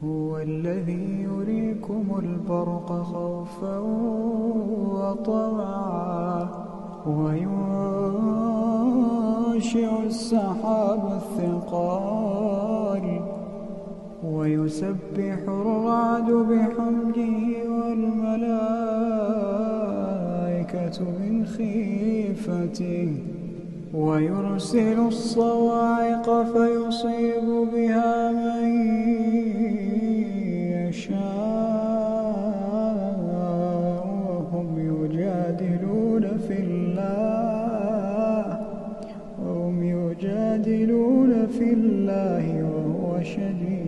هو الذي يريكم البرق خوفا وطمعا وينشئ السحاب الثقال ويسبح الرعد بحمده والملائكة من خيفته ويرسل الصواعق فيصيب بها من يشاء وهم يجادلون في الله وهو شديد